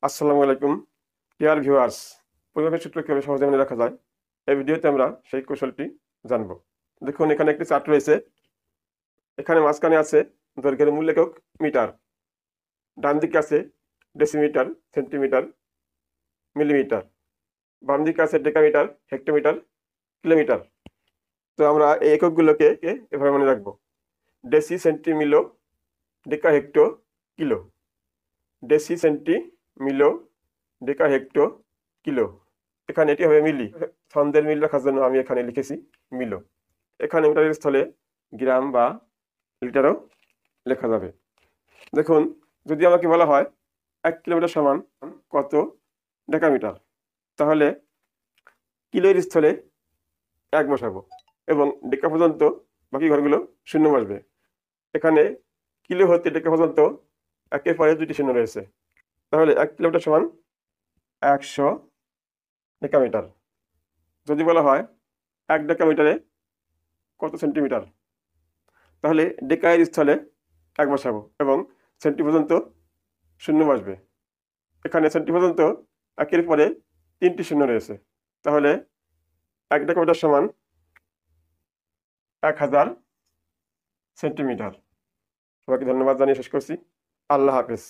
আসসালামু আলাইকুম dear viewers. পরিমাপের সূত্র কিভাবে সহজে মনে রাখা যায় এই ভিডিওতে আমরা সেই কৌশলটি জানবো। দেখুন, এখানে একটি চার্ট রয়েছে। এখানে মাঝখানে আছে দৈর্ঘ্যের মূল একক মিটার, ডান দিকে আছে ডেসিমিটার, সেন্টিমিটার, মিলিমিটার, বাম দিকে আছে ডেকামিটার, হেক্টোমিটার, কিলোমিটার। তো আমরা এই এককগুলোকে এভাবে মনে রাখবো: ডেসি, সেন্টি, মিলো, ডেকা, হেক্টো, কিলো। ডেসি, সেন্টি, মিলো, ডেকা, হেক্টো, কিলো। এখানে এটি হবে মিলি। ছন্দের মিল রাখার জন্য আমি এখানে লিখেছি মিলো। এখানে মিটারের স্থলে গ্রাম বা লিটারও লেখা যাবে। দেখুন, যদি আমাকে বলা হয় 1 কিলোমিটার সমান কত ডেকামিটার, তাহলে কিলোর স্থলে 1 বসাবো এবং ডেকা পর্যন্ত বাকি ঘরগুলো শূন্য বসবে। এখানে কিলো হতে ডেকা পর্যন্ত একের পরে 2টি শূন্য রয়েছে, তাহলে 1 কিলোমিটার সমান 100 ডেকামিটার। যদি বলা হয় 1 ডেকামিটারে কত সেন্টিমিটার, তাহলে ডেকায়ের স্থলে 1 বসাবো এবং সেন্টি পর্যন্ত শূন্য বসবে। এখানে সেন্টি পর্যন্ত একের পরে 3টি শূন্য রয়েছে, তাহলে 1 ডেকামিটার সমান 1000 সেন্টিমিটার। সবাইকে ধন্যবাদ জানিয়ে শেষ করছি। আল্লাহ হাফেজ।